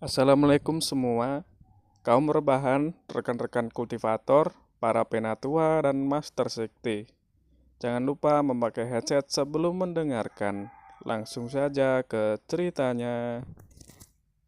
Assalamualaikum semua, kaum rebahan, rekan-rekan kultivator, para penatua, dan master sekte. Jangan lupa memakai headset sebelum mendengarkan. Langsung saja ke ceritanya.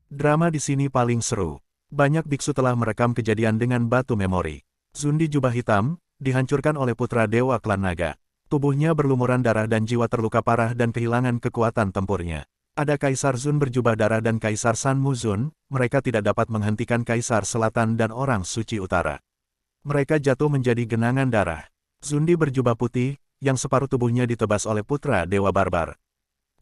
Drama di sini paling seru. Banyak biksu telah merekam kejadian dengan batu memori. Zundi jubah hitam, dihancurkan oleh putra dewa klan naga. Tubuhnya berlumuran darah dan jiwa terluka parah dan kehilangan kekuatan tempurnya. Ada Kaisar Zun berjubah darah dan Kaisar San Muzun, mereka tidak dapat menghentikan Kaisar Selatan dan Orang Suci Utara. Mereka jatuh menjadi genangan darah. Zundi berjubah putih, yang separuh tubuhnya ditebas oleh putra dewa barbar.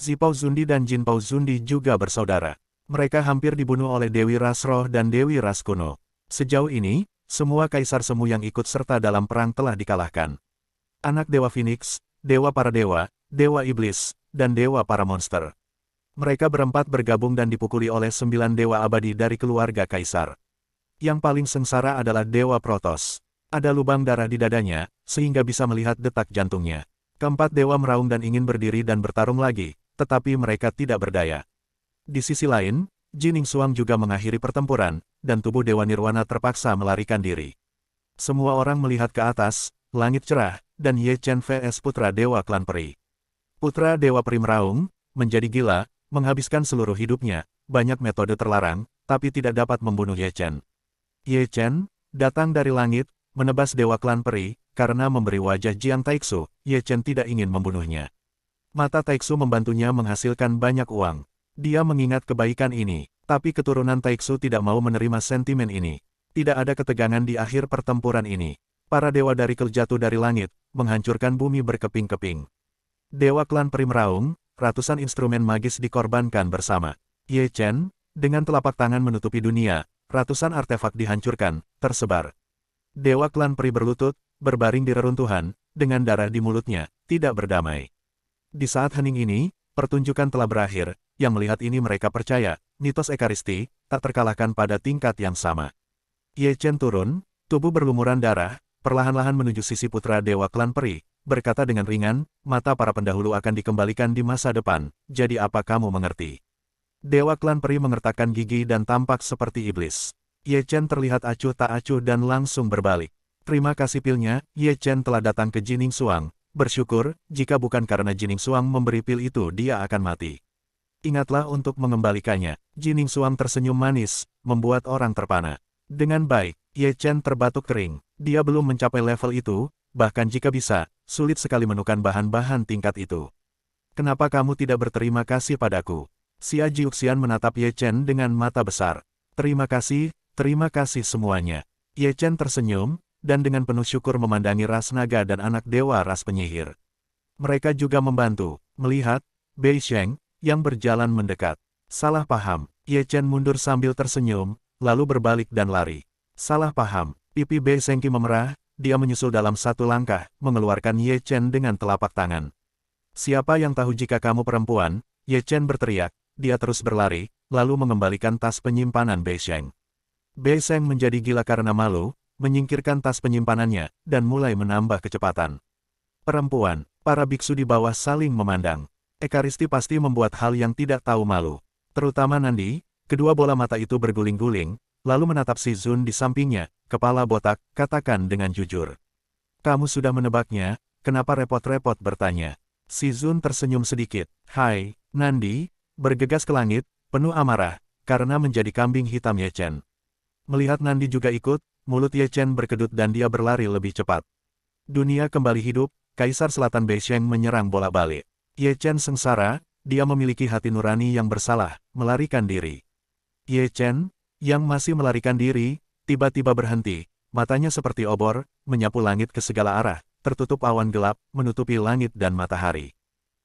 Zipao Zundi dan Jinpao Zundi juga bersaudara. Mereka hampir dibunuh oleh Dewi Ras Roh dan Dewi Ras Kuno. Sejauh ini, semua kaisar semu yang ikut serta dalam perang telah dikalahkan. Anak Dewa Phoenix, Dewa para Dewa, Dewa Iblis, dan Dewa para Monster. Mereka berempat bergabung dan dipukuli oleh 9 dewa abadi dari keluarga kaisar. Yang paling sengsara adalah Dewa Protos. Ada lubang darah di dadanya, sehingga bisa melihat detak jantungnya. Keempat dewa meraung dan ingin berdiri dan bertarung lagi, tetapi mereka tidak berdaya. Di sisi lain, Jining Xuang juga mengakhiri pertempuran, dan tubuh Dewa Nirwana terpaksa melarikan diri. Semua orang melihat ke atas, langit cerah, dan Ye Chen vs Putra Dewa Klan Peri. Putra Dewa Peri meraung, menjadi gila, menghabiskan seluruh hidupnya, banyak metode terlarang, tapi tidak dapat membunuh Ye Chen. Ye Chen, datang dari langit, menebas Dewa Klan Peri, karena memberi wajah Jiang Taixu, Ye Chen tidak ingin membunuhnya. Mata Taixu membantunya menghasilkan banyak uang. Dia mengingat kebaikan ini, tapi keturunan Taixu tidak mau menerima sentimen ini. Tidak ada ketegangan di akhir pertempuran ini. Para dewa dari jatuh dari langit, menghancurkan bumi berkeping-keping. Dewa klan Peri meraung, ratusan instrumen magis dikorbankan bersama. Ye Chen, dengan telapak tangan menutupi dunia, ratusan artefak dihancurkan, tersebar. Dewa klan Peri berlutut, berbaring di reruntuhan, dengan darah di mulutnya, tidak berdamai. Di saat hening ini, pertunjukan telah berakhir. Yang melihat ini mereka percaya, mitos Ekaristi, tak terkalahkan pada tingkat yang sama. Ye Chen turun, tubuh berlumuran darah, perlahan-lahan menuju sisi putra Dewa Klan Peri, berkata dengan ringan, mata para pendahulu akan dikembalikan di masa depan, jadi apa kamu mengerti? Dewa Klan Peri mengertakkan gigi dan tampak seperti iblis. Ye Chen terlihat acuh tak acuh dan langsung berbalik. Terima kasih pilnya, Ye Chen telah datang ke Jining Xuang, bersyukur, jika bukan karena Jining Xuang memberi pil itu dia akan mati. Ingatlah untuk mengembalikannya. Jining Xuang tersenyum manis, membuat orang terpana. Dengan baik, Ye Chen terbatuk kering. Dia belum mencapai level itu, bahkan jika bisa, sulit sekali menemukan bahan-bahan tingkat itu. Kenapa kamu tidak berterima kasih padaku? Xia Jiuxian menatap Ye Chen dengan mata besar. Terima kasih semuanya. Ye Chen tersenyum, dan dengan penuh syukur memandangi ras naga dan anak dewa ras penyihir. Mereka juga membantu, melihat, Bei Sheng, yang berjalan mendekat. Salah paham, Ye Chen mundur sambil tersenyum, lalu berbalik dan lari. Salah paham, pipi Bei Shengki memerah, dia menyusul dalam satu langkah, mengeluarkan Ye Chen dengan telapak tangan. Siapa yang tahu jika kamu perempuan? Ye Chen berteriak, dia terus berlari, lalu mengembalikan tas penyimpanan Bei Sheng. Bei Sheng menjadi gila karena malu, menyingkirkan tas penyimpanannya, dan mulai menambah kecepatan. Perempuan, para biksu di bawah saling memandang. Ekaristi pasti membuat hal yang tidak tahu malu. Terutama Nandi, kedua bola mata itu berguling-guling, lalu menatap si Zun di sampingnya, kepala botak, katakan dengan jujur. Kamu sudah menebaknya, kenapa repot-repot bertanya? Si Zun tersenyum sedikit. Hai, Nandi, bergegas ke langit, penuh amarah, karena menjadi kambing hitam Ye Chen. Melihat Nandi juga ikut, mulut Ye Chen berkedut dan dia berlari lebih cepat. Dunia kembali hidup, Kaisar Selatan Bei Sheng menyerang bola balik. Ye Chen sengsara, dia memiliki hati nurani yang bersalah, melarikan diri. Ye Chen, yang masih melarikan diri, tiba-tiba berhenti, matanya seperti obor, menyapu langit ke segala arah, tertutup awan gelap, menutupi langit dan matahari.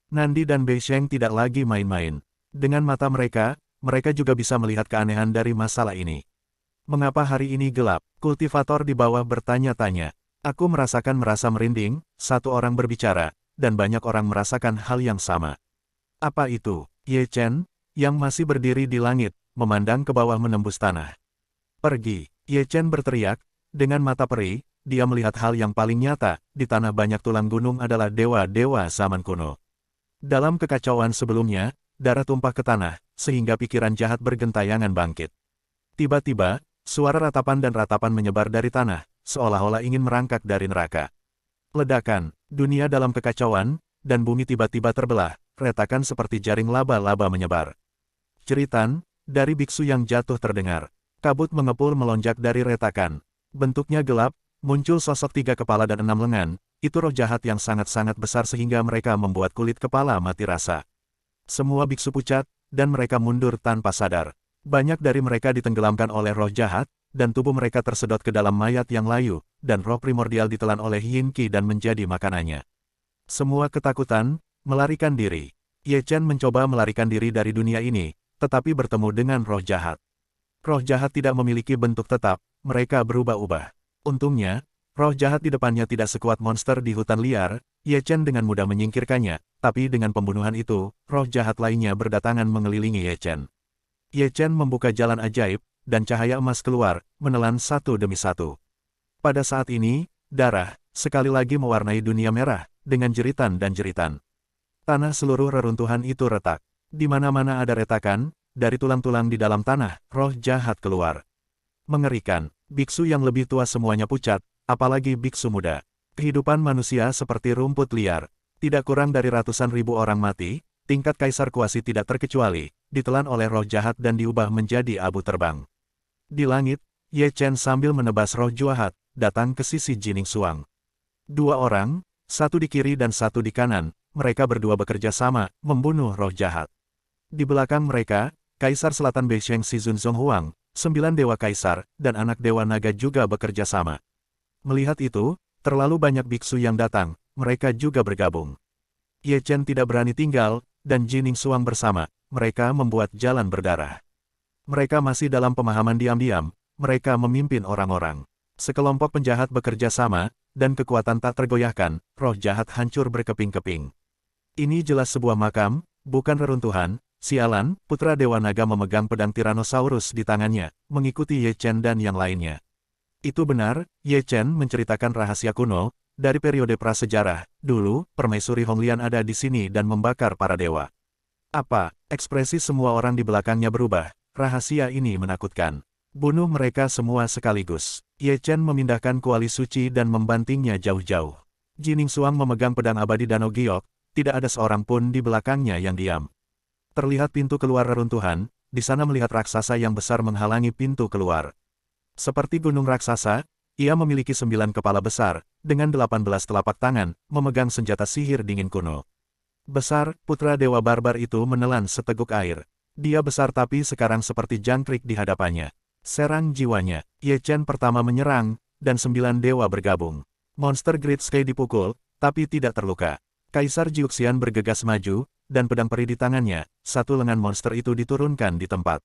Nandi dan Bei Sheng tidak lagi main-main. Dengan mata mereka, mereka juga bisa melihat keanehan dari masalah ini. Mengapa hari ini gelap? Kultivator di bawah bertanya-tanya. Aku merasakan merasa merinding, satu orang berbicara, dan banyak orang merasakan hal yang sama. Apa itu? Ye Chen, yang masih berdiri di langit, memandang ke bawah menembus tanah. Pergi, Ye Chen berteriak, dengan mata perih, dia melihat hal yang paling nyata, di tanah banyak tulang gunung adalah dewa-dewa zaman kuno. Dalam kekacauan sebelumnya, darah tumpah ke tanah, sehingga pikiran jahat bergentayangan bangkit. Tiba-tiba, suara ratapan dan ratapan menyebar dari tanah, seolah-olah ingin merangkak dari neraka. Ledakan, dunia dalam kekacauan, dan bumi tiba-tiba terbelah, retakan seperti jaring laba-laba menyebar. Jeritan, dari biksu yang jatuh terdengar. Kabut mengepul melonjak dari retakan. Bentuknya gelap, muncul sosok 3 kepala dan 6 lengan, itu roh jahat yang sangat-sangat besar sehingga mereka membuat kulit kepala mati rasa. Semua biksu pucat, dan mereka mundur tanpa sadar. Banyak dari mereka ditenggelamkan oleh roh jahat, dan tubuh mereka tersedot ke dalam mayat yang layu, dan roh primordial ditelan oleh Yin Qi dan menjadi makanannya. Semua ketakutan, melarikan diri. Ye Chen mencoba melarikan diri dari dunia ini, tetapi bertemu dengan roh jahat. Roh jahat tidak memiliki bentuk tetap, mereka berubah-ubah. Untungnya, roh jahat di depannya tidak sekuat monster di hutan liar, Ye Chen dengan mudah menyingkirkannya, tapi dengan pembunuhan itu, roh jahat lainnya berdatangan mengelilingi Ye Chen. Ye Chen membuka jalan ajaib, dan cahaya emas keluar, menelan satu demi satu. Pada saat ini, darah, sekali lagi mewarnai dunia merah, dengan jeritan dan jeritan. Tanah seluruh reruntuhan itu retak. Di mana-mana ada retakan, dari tulang-tulang di dalam tanah, roh jahat keluar. Mengerikan, biksu yang lebih tua semuanya pucat, apalagi biksu muda. Kehidupan manusia seperti rumput liar. Tidak kurang dari ratusan ribu orang mati, tingkat kaisar kuasi tidak terkecuali, ditelan oleh roh jahat dan diubah menjadi abu terbang. Di langit, Ye Chen sambil menebas roh jahat, datang ke sisi Jining Xuang. 2 orang, satu di kiri dan satu di kanan, mereka berdua bekerja sama, membunuh roh jahat. Di belakang mereka, Kaisar Selatan Beisheng Shizun Zonghuang, 9 dewa kaisar, dan anak dewa naga juga bekerja sama. Melihat itu, terlalu banyak biksu yang datang, mereka juga bergabung. Ye Chen tidak berani tinggal, dan Jining Xuang bersama, mereka membuat jalan berdarah. Mereka masih dalam pemahaman diam-diam, mereka memimpin orang-orang. Sekelompok penjahat bekerja sama, dan kekuatan tak tergoyahkan, roh jahat hancur berkeping-keping. Ini jelas sebuah makam, bukan reruntuhan. Sialan, putra Dewa Naga memegang pedang Tyrannosaurus di tangannya, mengikuti Ye Chen dan yang lainnya. Itu benar, Ye Chen menceritakan rahasia kuno, dari periode prasejarah, dulu, permaisuri Honglian ada di sini dan membakar para dewa. Apa, ekspresi semua orang di belakangnya berubah, rahasia ini menakutkan. Bunuh mereka semua sekaligus. Ye Chen memindahkan kuali suci dan membantingnya jauh-jauh. Jining Xuang memegang pedang abadi Danau Giok, tidak ada seorang pun di belakangnya yang diam. Terlihat pintu keluar reruntuhan, di sana melihat raksasa yang besar menghalangi pintu keluar. Seperti gunung raksasa, ia memiliki 9 kepala besar, dengan 18 telapak tangan, memegang senjata sihir dingin kuno. Besar, putra dewa barbar itu menelan seteguk air. Dia besar tapi sekarang seperti jangkrik di hadapannya. Serang jiwanya, Ye Chen pertama menyerang, dan 9 dewa bergabung. Monster Great Sky dipukul, tapi tidak terluka. Kaisar Jiuxian bergegas maju, dan pedang peri di tangannya, satu lengan monster itu diturunkan di tempat.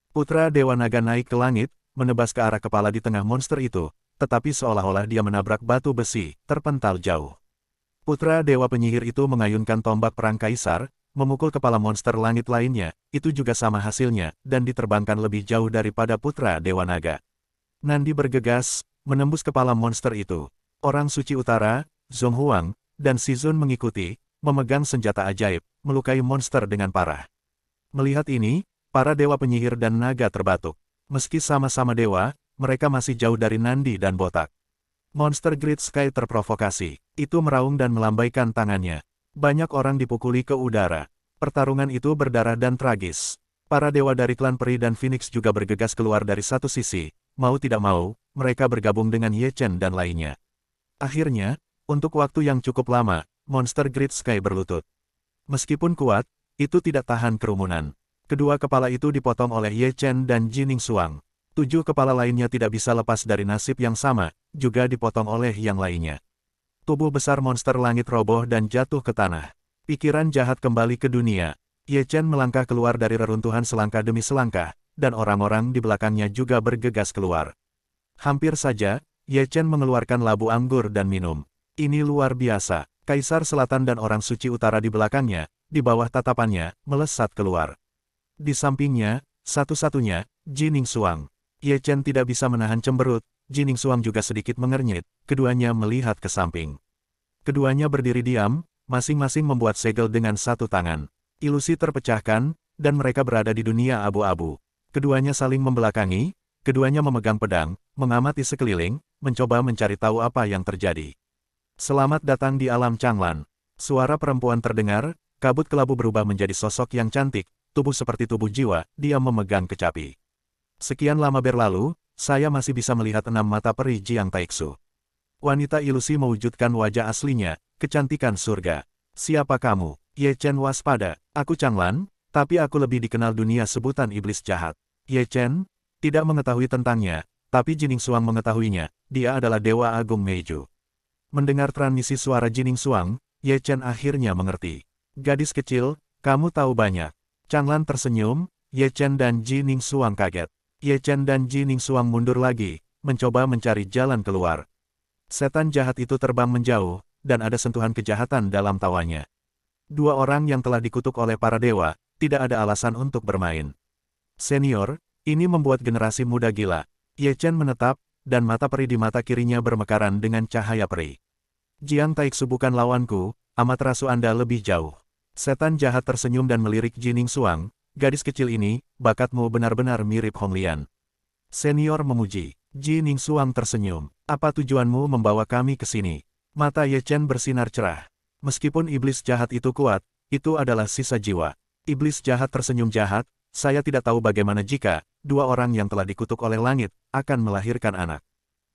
Putra Dewa Naga naik ke langit, menebas ke arah kepala di tengah monster itu, tetapi seolah-olah dia menabrak batu besi, terpental jauh. Putra Dewa Penyihir itu mengayunkan tombak perang kaisar, memukul kepala monster langit lainnya, itu juga sama hasilnya, dan diterbangkan lebih jauh daripada Putra Dewa Naga. Nandi bergegas, menembus kepala monster itu. Orang suci utara, Zonghuang, dan Shizun mengikuti, memegang senjata ajaib, melukai monster dengan parah. Melihat ini, para dewa penyihir dan naga terbatuk. Meski sama-sama dewa, mereka masih jauh dari Nandi dan Botak. Monster Great Sky terprovokasi. Itu meraung dan melambaikan tangannya. Banyak orang dipukuli ke udara. Pertarungan itu berdarah dan tragis. Para dewa dari klan peri dan Phoenix juga bergegas keluar dari satu sisi. Mau tidak mau, mereka bergabung dengan Ye Chen dan lainnya. Akhirnya, untuk waktu yang cukup lama, Monster Great Sky berlutut. Meskipun kuat, itu tidak tahan kerumunan. Kedua kepala itu dipotong oleh Ye Chen dan Jining Xuang. 7 kepala lainnya tidak bisa lepas dari nasib yang sama, juga dipotong oleh yang lainnya. Tubuh besar monster langit roboh dan jatuh ke tanah. Pikiran jahat kembali ke dunia. Ye Chen melangkah keluar dari reruntuhan selangkah demi selangkah, dan orang-orang di belakangnya juga bergegas keluar. Hampir saja, Ye Chen mengeluarkan labu anggur dan minum. Ini luar biasa. Kaisar Selatan dan orang suci utara di belakangnya, di bawah tatapannya, melesat keluar. Di sampingnya, satu-satunya, Jining Xuang. Ye Chen tidak bisa menahan cemberut, Jining Xuang juga sedikit mengernyit, keduanya melihat ke samping. Keduanya berdiri diam, masing-masing membuat segel dengan satu tangan. Ilusi terpecahkan, dan mereka berada di dunia abu-abu. Keduanya saling membelakangi, keduanya memegang pedang, mengamati sekeliling, mencoba mencari tahu apa yang terjadi. Selamat datang di alam Changlan. Suara perempuan terdengar, kabut kelabu berubah menjadi sosok yang cantik, tubuh seperti tubuh jiwa, dia memegang kecapi. Sekian lama berlalu, saya masih bisa melihat 6 mata peri Jiang Taixu. Wanita ilusi mewujudkan wajah aslinya, kecantikan surga. Siapa kamu? Ye Chen waspada. Aku Changlan, tapi aku lebih dikenal dunia sebutan iblis jahat. Ye Chen tidak mengetahui tentangnya, tapi Jining Xuang mengetahuinya, dia adalah Dewa Agung Meiju. Mendengar transmisi suara Jining Xuang, Ye Chen akhirnya mengerti. Gadis kecil, kamu tahu banyak. Changlan tersenyum, Ye Chen dan Jining Xuang kaget. Ye Chen dan Jining Xuang mundur lagi, mencoba mencari jalan keluar. Setan jahat itu terbang menjauh, dan ada sentuhan kejahatan dalam tawanya. Dua orang yang telah dikutuk oleh para dewa, tidak ada alasan untuk bermain. Senior, ini membuat generasi muda gila. Ye Chen menetap, dan mata peri di mata kirinya bermekaran dengan cahaya peri. Jiang Taixu bukan lawanku, amat rasu Anda lebih jauh. Setan jahat tersenyum dan melirik Jining Xuang, gadis kecil ini, bakatmu benar-benar mirip Hong Lian. Senior memuji. Jining Xuang tersenyum. Apa tujuanmu membawa kami ke sini? Mata Ye Chen bersinar cerah. Meskipun iblis jahat itu kuat, itu adalah sisa jiwa. Iblis jahat tersenyum jahat, saya tidak tahu bagaimana jika, dua orang yang telah dikutuk oleh langit, akan melahirkan anak.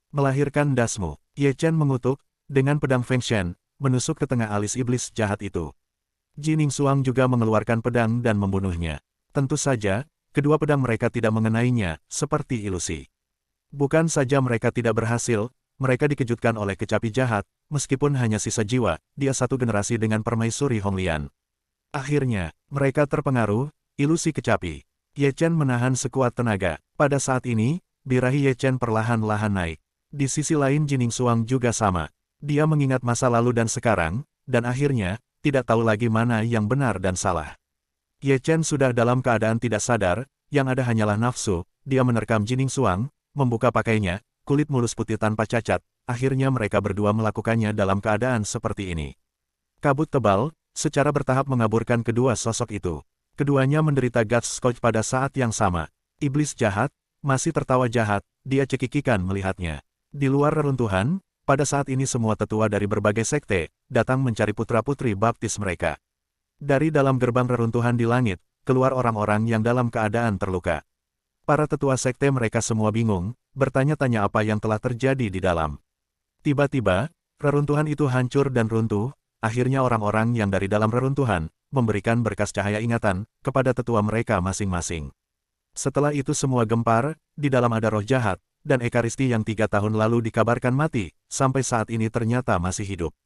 Melahirkan dasmu. Ye Chen mengutuk, dengan pedang Feng Shen, menusuk ke tengah alis iblis jahat itu. Jining Xuang juga mengeluarkan pedang dan membunuhnya. Tentu saja, kedua pedang mereka tidak mengenainya, seperti ilusi. Bukan saja mereka tidak berhasil, mereka dikejutkan oleh kecapi jahat, meskipun hanya sisa jiwa, dia satu generasi dengan permaisuri Hong Lian. Akhirnya, mereka terpengaruh, ilusi kecapi. Ye Chen menahan sekuat tenaga. Pada saat ini, birahi Ye Chen perlahan-lahan naik. Di sisi lain Jining Xuang juga sama. Dia mengingat masa lalu dan sekarang, dan akhirnya, tidak tahu lagi mana yang benar dan salah. Ye Chen sudah dalam keadaan tidak sadar, yang ada hanyalah nafsu, dia menerkam Jining Xuang, membuka pakainya, kulit mulus putih tanpa cacat, akhirnya mereka berdua melakukannya dalam keadaan seperti ini. Kabut tebal, secara bertahap mengaburkan kedua sosok itu. Keduanya menderita guts scourge pada saat yang sama. Iblis jahat, masih tertawa jahat, dia cekikikan melihatnya. Di luar reruntuhan, pada saat ini semua tetua dari berbagai sekte, datang mencari putra-putri baptis mereka. Dari dalam gerbang reruntuhan di langit, keluar orang-orang yang dalam keadaan terluka. Para tetua sekte mereka semua bingung, bertanya-tanya apa yang telah terjadi di dalam. Tiba-tiba, reruntuhan itu hancur dan runtuh, akhirnya orang-orang yang dari dalam reruntuhan, memberikan berkas cahaya ingatan, kepada tetua mereka masing-masing. Setelah itu semua gempar, di dalam ada roh jahat, dan Ekaristi yang 3 tahun lalu dikabarkan mati, sampai saat ini ternyata masih hidup.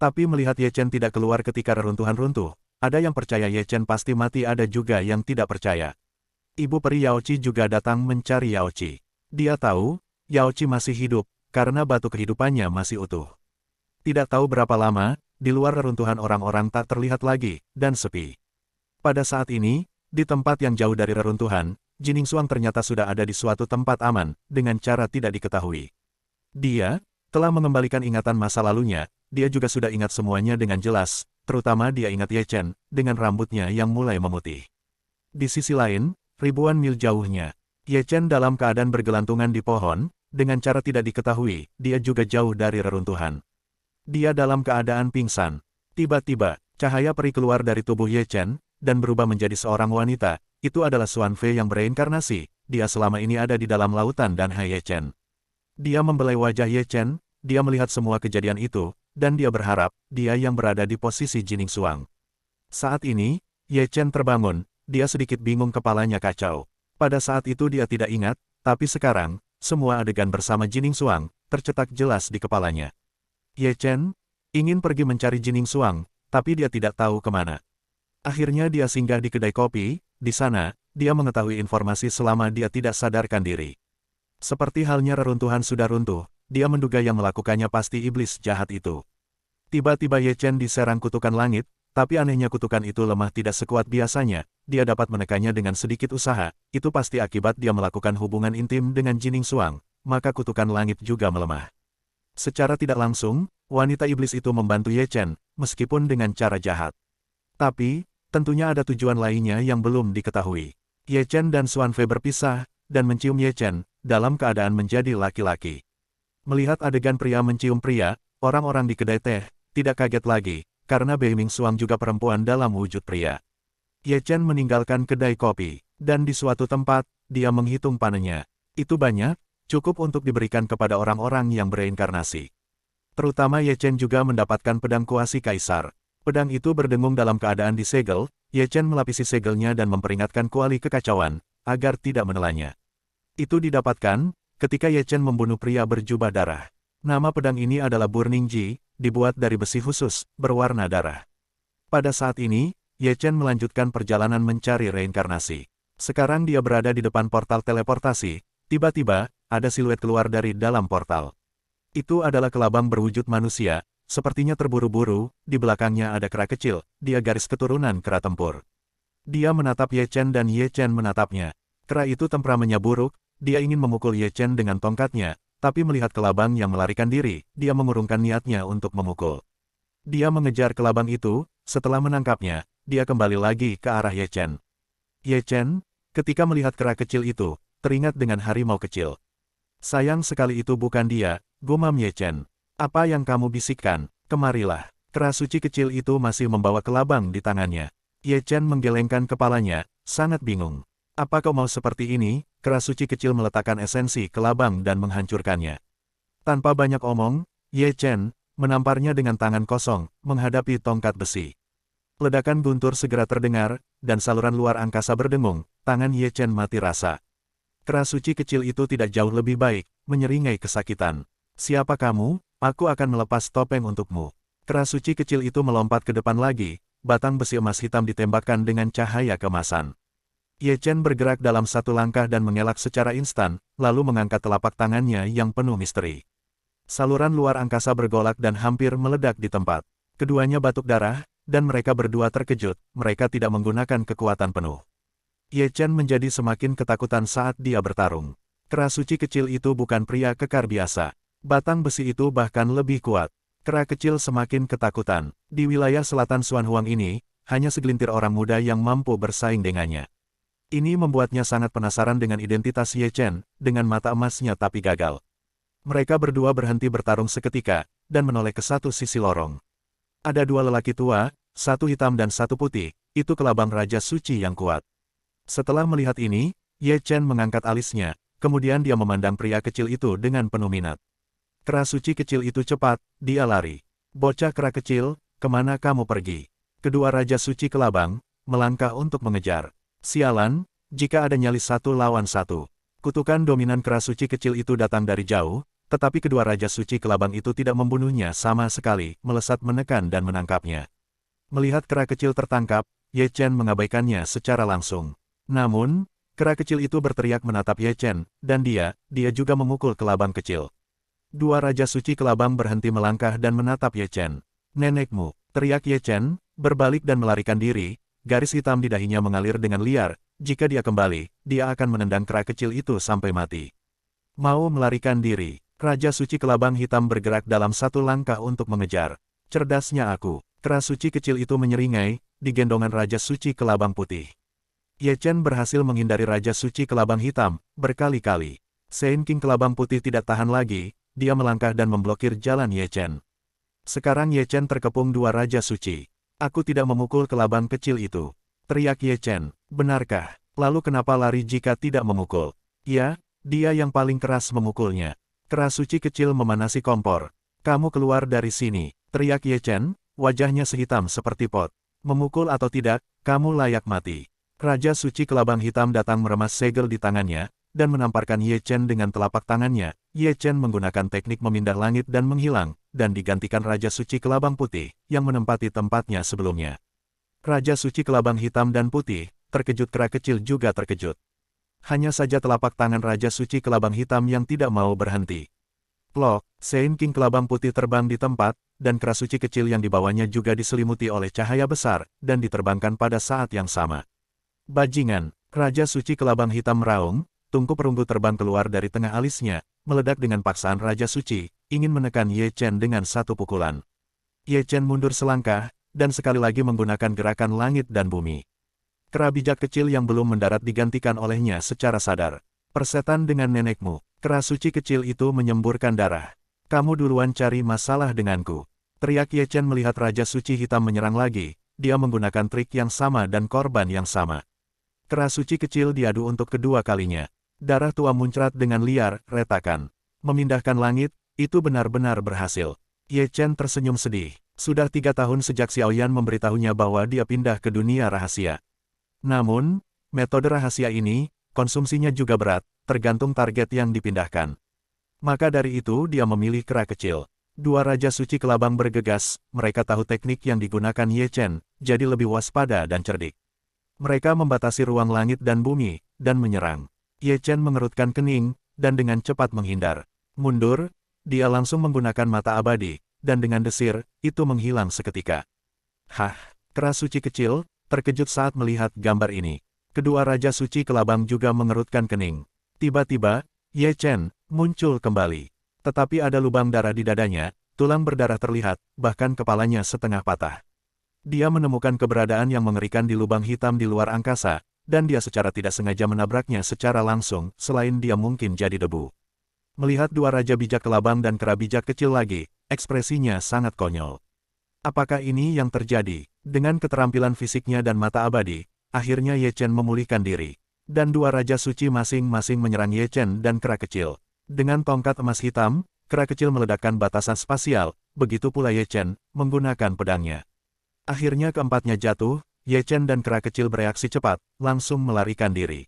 Tapi melihat Ye Chen tidak keluar ketika reruntuhan runtuh, ada yang percaya Ye Chen pasti mati, ada juga yang tidak percaya. Ibu peri Yaoqi juga datang mencari Yaoqi. Dia tahu, Yaoqi masih hidup, karena batu kehidupannya masih utuh. Tidak tahu berapa lama, di luar reruntuhan orang-orang tak terlihat lagi, dan sepi. Pada saat ini, di tempat yang jauh dari reruntuhan, Jining Xuang ternyata sudah ada di suatu tempat aman, dengan cara tidak diketahui. Dia telah mengembalikan ingatan masa lalunya, dia juga sudah ingat semuanya dengan jelas, terutama dia ingat Ye Chen, dengan rambutnya yang mulai memutih. Di sisi lain, ribuan mil jauhnya, Ye Chen dalam keadaan bergelantungan di pohon, dengan cara tidak diketahui, dia juga jauh dari reruntuhan. Dia dalam keadaan pingsan. Tiba-tiba, cahaya peri keluar dari tubuh Ye Chen, dan berubah menjadi seorang wanita. Itu adalah Xuan Fei yang bereinkarnasi, dia selama ini ada di dalam lautan dan Hai Ye Chen. Dia membelai wajah Ye Chen, dia melihat semua kejadian itu, dan dia berharap, dia yang berada di posisi Jining Xuang. Saat ini, Ye Chen terbangun, dia sedikit bingung, kepalanya kacau. Pada saat itu dia tidak ingat, tapi sekarang, semua adegan bersama Jining Xuang, tercetak jelas di kepalanya. Ye Chen ingin pergi mencari Jining Xuang, tapi dia tidak tahu kemana. Akhirnya dia singgah di kedai kopi, di sana, dia mengetahui informasi selama dia tidak sadarkan diri. Seperti halnya reruntuhan sudah runtuh, dia menduga yang melakukannya pasti iblis jahat itu. Tiba-tiba Ye Chen diserang kutukan langit, tapi anehnya kutukan itu lemah tidak sekuat biasanya, dia dapat menekannya dengan sedikit usaha, itu pasti akibat dia melakukan hubungan intim dengan Jining Xuang, maka kutukan langit juga melemah. Secara tidak langsung, wanita iblis itu membantu Ye Chen, meskipun dengan cara jahat. Tapi, Tentunya ada tujuan lainnya yang belum diketahui. Ye Chen dan Xuan Fei berpisah, dan mencium Ye Chen, dalam keadaan menjadi laki-laki. Melihat adegan pria mencium pria, orang-orang di kedai teh tidak kaget lagi, karena Bei Ming Xuang juga perempuan dalam wujud pria. Ye Chen meninggalkan kedai kopi, dan di suatu tempat, dia menghitung panennya. Itu banyak, cukup untuk diberikan kepada orang-orang yang bereinkarnasi. Terutama Ye Chen juga mendapatkan pedang kuasi kaisar. Pedang itu berdengung dalam keadaan disegel, Ye Chen melapisi segelnya dan memperingatkan kuali kekacauan, agar tidak menelannya. Itu didapatkan, ketika Ye Chen membunuh pria berjubah darah. Nama pedang ini adalah Burning Ji, dibuat dari besi khusus, berwarna darah. Pada saat ini, Ye Chen melanjutkan perjalanan mencari reinkarnasi. Sekarang dia berada di depan portal teleportasi, tiba-tiba, ada siluet keluar dari dalam portal. Itu adalah kelabang berwujud manusia, sepertinya terburu-buru, di belakangnya ada kera kecil, dia garis keturunan kera tempur. Dia menatap Ye Chen dan Ye Chen menatapnya. Kera itu temperamennya buruk, dia ingin memukul Ye Chen dengan tongkatnya, tapi melihat kelabang yang melarikan diri, dia mengurungkan niatnya untuk memukul. Dia mengejar kelabang itu, setelah menangkapnya, dia kembali lagi ke arah Ye Chen. Ye Chen, ketika melihat kera kecil itu, teringat dengan harimau kecil. Sayang sekali itu bukan dia, gumam Ye Chen. Apa yang kamu bisikkan? Kemarilah. Kera suci kecil itu masih membawa kelabang di tangannya. Ye Chen menggelengkan kepalanya, sangat bingung. Apa kau mau seperti ini? Kera suci kecil meletakkan esensi kelabang dan menghancurkannya. Tanpa banyak omong, Ye Chen menamparnya dengan tangan kosong, menghadapi tongkat besi. Ledakan guntur segera terdengar, dan saluran luar angkasa berdengung, tangan Ye Chen mati rasa. Kera suci kecil itu tidak jauh lebih baik, menyeringai kesakitan. Siapa kamu? Aku akan melepas topeng untukmu. Kera suci kecil itu melompat ke depan lagi, batang besi emas hitam ditembakkan dengan cahaya kemasan. Ye Chen bergerak dalam satu langkah dan mengelak secara instan, lalu mengangkat telapak tangannya yang penuh misteri. Saluran luar angkasa bergolak dan hampir meledak di tempat. Keduanya batuk darah, dan mereka berdua terkejut, mereka tidak menggunakan kekuatan penuh. Ye Chen menjadi semakin ketakutan saat dia bertarung. Kera suci kecil itu bukan pria kekar biasa. Batang besi itu bahkan lebih kuat. Kera kecil semakin ketakutan. Di wilayah selatan Xuan Huang ini, hanya segelintir orang muda yang mampu bersaing dengannya. Ini membuatnya sangat penasaran dengan identitas Ye Chen, dengan mata emasnya tapi gagal. Mereka berdua berhenti bertarung seketika, dan menoleh ke satu sisi lorong. Ada dua lelaki tua, satu hitam dan satu putih, itu kelabang Raja Suci yang kuat. Setelah melihat ini, Ye Chen mengangkat alisnya, kemudian dia memandang pria kecil itu dengan penuh minat. Kera suci kecil itu cepat, dia lari. Bocah kera kecil, kemana kamu pergi? Kedua Raja Suci kelabang, melangkah untuk mengejar. Sialan, jika ada nyali satu lawan satu. Kutukan dominan kera suci kecil itu datang dari jauh, tetapi kedua Raja Suci kelabang itu tidak membunuhnya sama sekali, melesat menekan dan menangkapnya. Melihat kera kecil tertangkap, Ye Chen mengabaikannya secara langsung. Namun, kera kecil itu berteriak menatap Ye Chen, dan dia juga memukul kelabang kecil. Dua Raja Suci kelabang berhenti melangkah dan menatap Ye Chen. Nenekmu, teriak Ye Chen, berbalik dan melarikan diri, garis hitam di dahinya mengalir dengan liar, jika dia kembali, dia akan menendang kera kecil itu sampai mati. Mau melarikan diri, Raja Suci kelabang hitam bergerak dalam satu langkah untuk mengejar. Cerdasnya aku, kera suci kecil itu menyeringai, di gendongan Raja Suci kelabang putih. Ye Chen berhasil menghindari Raja Suci kelabang hitam, berkali-kali. Sein King kelabang putih tidak tahan lagi, dia melangkah dan memblokir jalan Ye Chen. Sekarang Ye Chen terkepung dua Raja Suci. Aku tidak memukul kelabang kecil itu. Teriak Ye Chen, benarkah? Lalu kenapa lari jika tidak memukul? Ya, dia yang paling keras memukulnya. Kera suci kecil memanasi kompor. Kamu keluar dari sini, teriak Ye Chen, wajahnya sehitam seperti pot. Memukul atau tidak, kamu layak mati. Raja Suci kelabang hitam datang meremas segel di tangannya, dan menamparkan Ye Chen dengan telapak tangannya. Ye Chen menggunakan teknik memindah langit dan menghilang, dan digantikan Raja Suci kelabang putih, yang menempati tempatnya sebelumnya. Raja Suci kelabang hitam dan putih, terkejut kera kecil juga terkejut. Hanya saja telapak tangan Raja Suci kelabang hitam yang tidak mau berhenti. Plok, Sein King kelabang putih terbang di tempat, dan kera suci kecil yang dibawanya juga diselimuti oleh cahaya besar, dan diterbangkan pada saat yang sama. Bajingan, Raja Suci kelabang hitam meraung, tungku perunggu terbang keluar dari tengah alisnya, meledak dengan paksaan Raja Suci, ingin menekan Ye Chen dengan satu pukulan. Ye Chen mundur selangkah, dan sekali lagi menggunakan gerakan langit dan bumi. Kera bijak kecil yang belum mendarat digantikan olehnya secara sadar. Persetan dengan nenekmu, kera suci kecil itu menyemburkan darah. Kamu duluan cari masalah denganku. Teriak Ye Chen melihat Raja Suci Hitam menyerang lagi. Dia menggunakan trik yang sama dan korban yang sama. Kera suci kecil diadu untuk kedua kalinya. Darah tua muncrat dengan liar, retakan. Memindahkan langit, itu benar-benar berhasil. Ye Chen tersenyum sedih. Sudah 3 tahun sejak Xiaoyan memberitahunya bahwa dia pindah ke dunia rahasia. Namun, metode rahasia ini, konsumsinya juga berat, tergantung target yang dipindahkan. Maka dari itu dia memilih kera kecil. Dua Raja Suci Kelabang bergegas, mereka tahu teknik yang digunakan Ye Chen, jadi lebih waspada dan cerdik. Mereka membatasi ruang langit dan bumi, dan menyerang. Ye Chen mengerutkan kening, dan dengan cepat menghindar. Mundur, dia langsung menggunakan mata abadi, dan dengan desir, itu menghilang seketika. Hah, kera suci kecil, terkejut saat melihat gambar ini. Kedua Raja Suci Kelabang juga mengerutkan kening. Tiba-tiba, Ye Chen muncul kembali. Tetapi ada lubang darah di dadanya, tulang berdarah terlihat, bahkan kepalanya setengah patah. Dia menemukan keberadaan yang mengerikan di lubang hitam di luar angkasa, dan dia secara tidak sengaja menabraknya secara langsung, selain dia mungkin jadi debu. Melihat dua Raja Bijak Kelabang dan kera bijak kecil lagi, ekspresinya sangat konyol. Apakah ini yang terjadi? Dengan keterampilan fisiknya dan mata abadi, akhirnya Ye Chen memulihkan diri. Dan dua Raja Suci masing-masing menyerang Ye Chen dan kera kecil. Dengan tongkat emas hitam, kera kecil meledakkan batasan spasial, begitu pula Ye Chen, menggunakan pedangnya. Akhirnya keempatnya jatuh, Ye Chen dan kera kecil bereaksi cepat, langsung melarikan diri.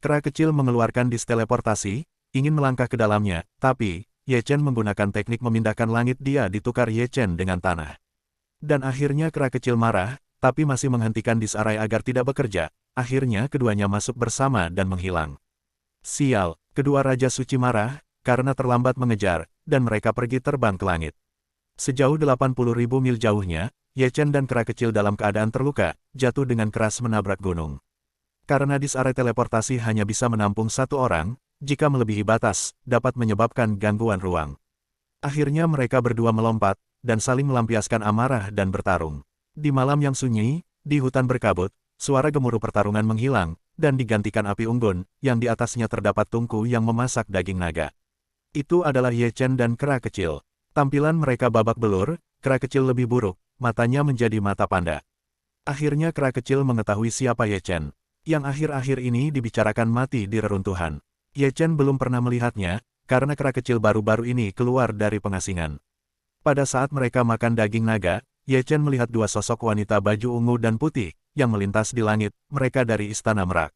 Kera kecil mengeluarkan dis teleportasi, ingin melangkah ke dalamnya, tapi, Ye Chen menggunakan teknik memindahkan langit dia ditukar Ye Chen dengan tanah. Dan akhirnya kera kecil marah, tapi masih menghentikan dis arai agar tidak bekerja, akhirnya keduanya masuk bersama dan menghilang. Sial, kedua Raja Suci marah, karena terlambat mengejar, dan mereka pergi terbang ke langit. Sejauh 80.000 mil jauhnya, Ye Chen dan kera kecil dalam keadaan terluka, jatuh dengan keras menabrak gunung. Karena dis area teleportasi hanya bisa menampung satu orang, jika melebihi batas, dapat menyebabkan gangguan ruang. Akhirnya mereka berdua melompat, dan saling melampiaskan amarah dan bertarung. Di malam yang sunyi, di hutan berkabut, suara gemuruh pertarungan menghilang, dan digantikan api unggun, yang di atasnya terdapat tungku yang memasak daging naga. Itu adalah Ye Chen dan kera kecil. Tampilan mereka babak belur, kera kecil lebih buruk, matanya menjadi mata panda. Akhirnya kera kecil mengetahui siapa Ye Chen, yang akhir-akhir ini dibicarakan mati di reruntuhan. Ye Chen belum pernah melihatnya, karena kera kecil baru-baru ini keluar dari pengasingan. Pada saat mereka makan daging naga, Ye Chen melihat dua sosok wanita baju ungu dan putih, yang melintas di langit, mereka dari Istana Merak.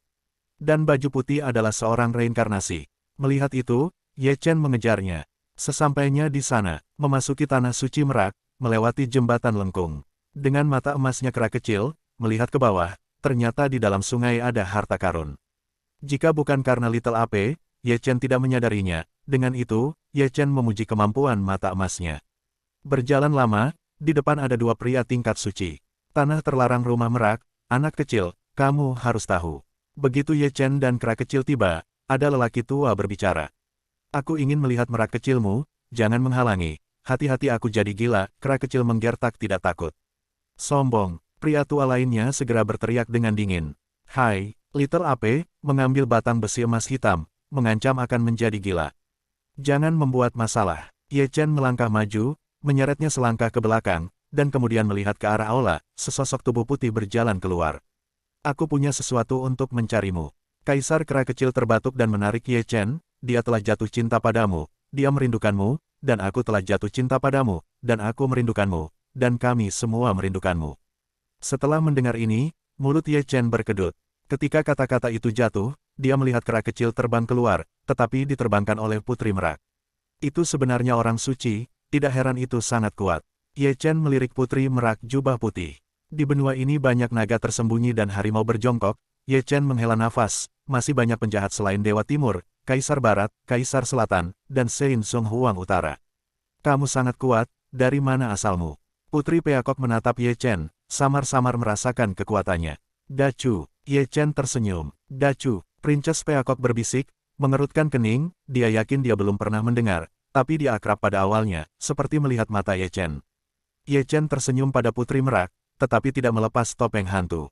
Dan baju putih adalah seorang reinkarnasi. Melihat itu, Ye Chen mengejarnya. Sesampainya di sana, memasuki tanah suci Merak, melewati jembatan lengkung. Dengan mata emasnya kera kecil, melihat ke bawah, ternyata di dalam sungai ada harta karun. Jika bukan karena Little Ape, Ye Chen tidak menyadarinya. Dengan itu, Ye Chen memuji kemampuan mata emasnya. Berjalan lama, di depan ada dua pria tingkat suci. Tanah terlarang rumah Merak, anak kecil, kamu harus tahu. Begitu Ye Chen dan kera kecil tiba, ada lelaki tua berbicara. Aku ingin melihat Merak kecilmu, jangan menghalangi. Hati-hati aku jadi gila, kera kecil menggertak tidak takut. Sombong, pria tua lainnya segera berteriak dengan dingin. Hai, Little Ape, mengambil batang besi emas hitam, mengancam akan menjadi gila. Jangan membuat masalah. Ye Chen melangkah maju, menyeretnya selangkah ke belakang, dan kemudian melihat ke arah aula, sesosok tubuh putih berjalan keluar. Aku punya sesuatu untuk mencarimu. Kaisar kera kecil terbatuk dan menarik Ye Chen, dia telah jatuh cinta padamu, dia merindukanmu, dan aku telah jatuh cinta padamu, dan aku merindukanmu, dan kami semua merindukanmu. Setelah mendengar ini, mulut Ye Chen berkedut. Ketika kata-kata itu jatuh, dia melihat kera kecil terbang keluar, tetapi diterbangkan oleh Putri Merak. Itu sebenarnya orang suci, tidak heran itu sangat kuat. Ye Chen melirik Putri Merak jubah putih. Di benua ini banyak naga tersembunyi dan harimau berjongkok. Ye Chen menghela nafas, masih banyak penjahat selain Dewa Timur, Kaisar Barat, Kaisar Selatan, dan Sein Sung Huang Utara. Kamu sangat kuat, dari mana asalmu? Putri Peacock menatap Ye Chen, samar-samar merasakan kekuatannya. Dacu, Ye Chen tersenyum. Dacu, Princess Peacock berbisik, mengerutkan kening, dia yakin dia belum pernah mendengar, tapi dia akrab pada awalnya, seperti melihat mata Ye Chen. Ye Chen tersenyum pada Putri Merak, tetapi tidak melepas topeng hantu.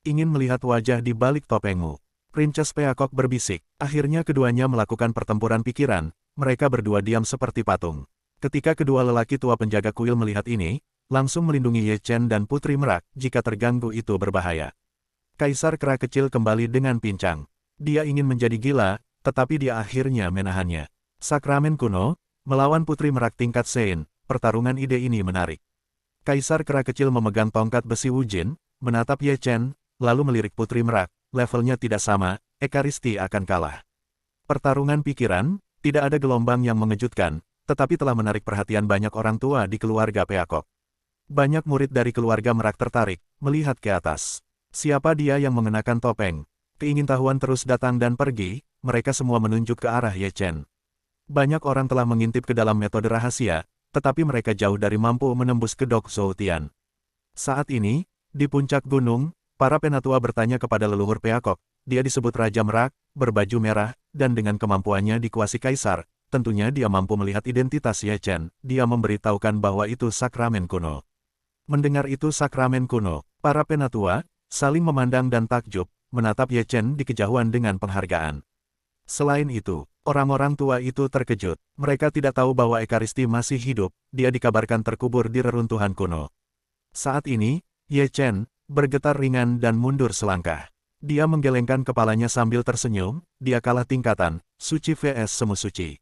Ingin melihat wajah di balik topengmu. Princess Peacock berbisik. Akhirnya keduanya melakukan pertempuran pikiran, mereka berdua diam seperti patung. Ketika kedua lelaki tua penjaga kuil melihat ini, langsung melindungi Ye Chen dan Putri Merak jika terganggu itu berbahaya. Kaisar Kera Kecil kembali dengan pincang. Dia ingin menjadi gila, tetapi dia akhirnya menahannya. Sakramen kuno, melawan Putri Merak tingkat Sein, pertarungan ide ini menarik. Kaisar Kera Kecil memegang tongkat besi Wujin, menatap Ye Chen, lalu melirik Putri Merak, levelnya tidak sama, Ekaristi akan kalah. Pertarungan pikiran, tidak ada gelombang yang mengejutkan, tetapi telah menarik perhatian banyak orang tua di keluarga Peacock. Banyak murid dari keluarga Merak tertarik, melihat ke atas. Siapa dia yang mengenakan topeng? Keingintahuan terus datang dan pergi, mereka semua menunjuk ke arah Ye Chen. Banyak orang telah mengintip ke dalam metode rahasia, tetapi mereka jauh dari mampu menembus kedok Zhoutian. Saat ini, di puncak gunung, para penatua bertanya kepada leluhur Peacock, dia disebut Raja Merak, berbaju merah, dan dengan kemampuannya dikuasai kaisar, tentunya dia mampu melihat identitas Ye Chen, dia memberitahukan bahwa itu sakramen kuno. Mendengar itu sakramen kuno, para penatua saling memandang dan takjub, menatap Ye Chen di kejauhan dengan penghargaan. Selain itu, orang-orang tua itu terkejut, mereka tidak tahu bahwa Ekaristi masih hidup, dia dikabarkan terkubur di reruntuhan kuno. Saat ini, Ye Chen bergetar ringan dan mundur selangkah. Dia menggelengkan kepalanya sambil tersenyum, dia kalah tingkatan, suci vs semu suci.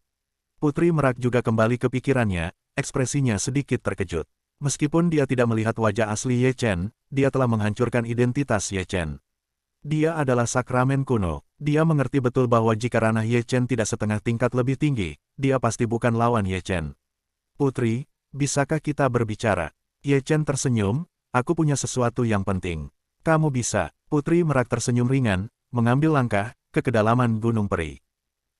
Putri Merak juga kembali ke pikirannya, ekspresinya sedikit terkejut. Meskipun dia tidak melihat wajah asli Ye Chen, dia telah menghancurkan identitas Ye Chen. Dia adalah sakramen kuno, dia mengerti betul bahwa jika ranah Ye Chen tidak setengah tingkat lebih tinggi, dia pasti bukan lawan Ye Chen. Putri, bisakah kita berbicara? Ye Chen tersenyum, aku punya sesuatu yang penting. Kamu bisa. Putri Merak tersenyum ringan, mengambil langkah ke kedalaman Gunung Peri.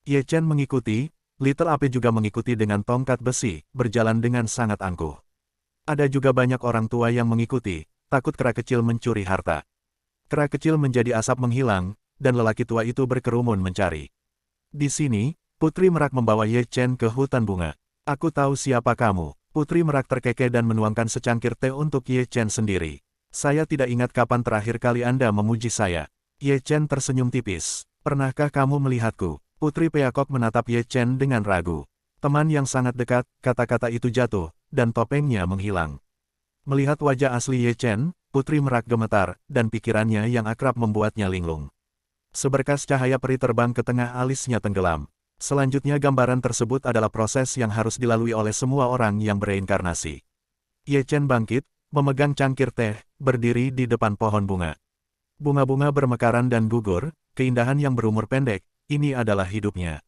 Ye Chen mengikuti, Little Ape juga mengikuti dengan tongkat besi, berjalan dengan sangat angkuh. Ada juga banyak orang tua yang mengikuti, takut kera kecil mencuri harta. Kera kecil menjadi asap menghilang, dan lelaki tua itu berkerumun mencari. Di sini, Putri Merak membawa Ye Chen ke hutan bunga. Aku tahu siapa kamu. Putri Merak terkekeh dan menuangkan secangkir teh untuk Ye Chen sendiri. Saya tidak ingat kapan terakhir kali Anda memuji saya. Ye Chen tersenyum tipis. Pernahkah kamu melihatku? Putri Peacock menatap Ye Chen dengan ragu. Teman yang sangat dekat, kata-kata itu jatuh, dan topengnya menghilang. Melihat wajah asli Ye Chen, Putri Merak gemetar, dan pikirannya yang akrab membuatnya linglung. Seberkas cahaya peri terbang ke tengah alisnya tenggelam. Selanjutnya gambaran tersebut adalah proses yang harus dilalui oleh semua orang yang bereinkarnasi. Ye Chen bangkit, memegang cangkir teh, berdiri di depan pohon bunga. Bunga-bunga bermekaran dan gugur, keindahan yang berumur pendek, ini adalah hidupnya.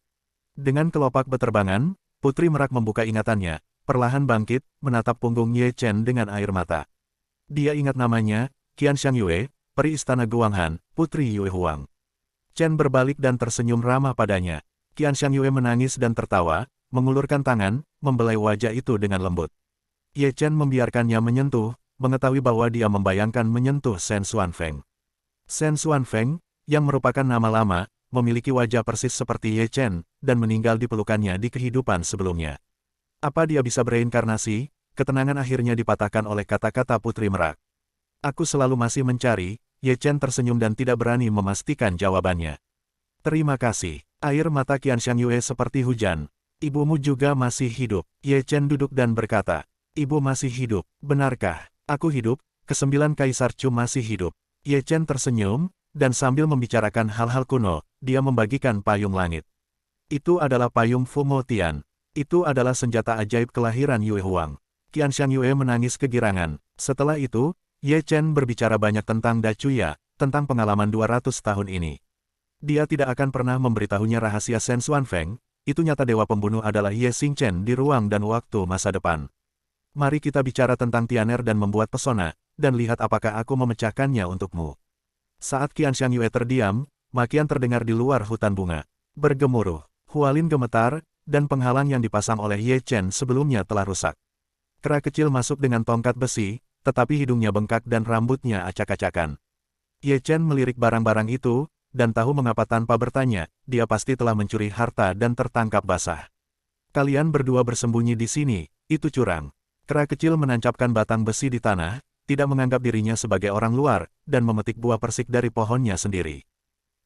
Dengan kelopak beterbangan, Putri Merak membuka ingatannya, perlahan bangkit, menatap punggung Ye Chen dengan air mata. Dia ingat namanya, Qianxiang Yue, peri istana Guanghan, Putri Yue Huang. Chen berbalik dan tersenyum ramah padanya. Qianxiang Yue menangis dan tertawa, mengulurkan tangan, membelai wajah itu dengan lembut. Ye Chen membiarkannya menyentuh, mengetahui bahwa dia membayangkan menyentuh Shen Xuanfeng. Shen Xuanfeng, yang merupakan nama lama, memiliki wajah persis seperti Ye Chen, dan meninggal di pelukannya di kehidupan sebelumnya. Apa dia bisa bereinkarnasi? Ketenangan akhirnya dipatahkan oleh kata-kata Putri Merak. Aku selalu masih mencari. Ye Chen tersenyum dan tidak berani memastikan jawabannya. Terima kasih. Air mata Qianxiang Yue seperti hujan. Ibumu juga masih hidup. Ye Chen duduk dan berkata, Ibu masih hidup, benarkah? Aku hidup, kesembilan Kaisar Chu masih hidup. Ye Chen tersenyum, dan sambil membicarakan hal-hal kuno, dia membagikan payung langit. Itu adalah payung Fumo Tian. Itu adalah senjata ajaib kelahiran Yue Huang. Qianxiang Yue menangis kegirangan. Setelah itu, Ye Chen berbicara banyak tentang Da Chuya, tentang pengalaman 200 tahun ini. Dia tidak akan pernah memberitahunya rahasia Shen Xuanfeng, itu nyata dewa pembunuh adalah Ye Xingchen di ruang dan waktu masa depan. Mari kita bicara tentang Tianer dan membuat pesona, dan lihat apakah aku memecahkannya untukmu. Saat Qianxiang Yue terdiam, makian terdengar di luar hutan bunga. Bergemuruh, Hualin gemetar, dan penghalang yang dipasang oleh Ye Chen sebelumnya telah rusak. Kera kecil masuk dengan tongkat besi, tetapi hidungnya bengkak dan rambutnya acak-acakan. Ye Chen melirik barang-barang itu, dan tahu mengapa tanpa bertanya, dia pasti telah mencuri harta dan tertangkap basah. Kalian berdua bersembunyi di sini, itu curang. Kera kecil menancapkan batang besi di tanah, tidak menganggap dirinya sebagai orang luar, dan memetik buah persik dari pohonnya sendiri.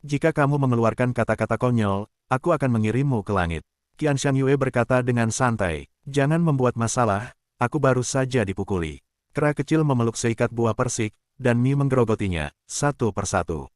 Jika kamu mengeluarkan kata-kata konyol, aku akan mengirimmu ke langit. Qian Xiangyue berkata dengan santai, jangan membuat masalah, aku baru saja dipukuli. Kera kecil memeluk seikat buah persik, dan Mi menggerogotinya, satu persatu.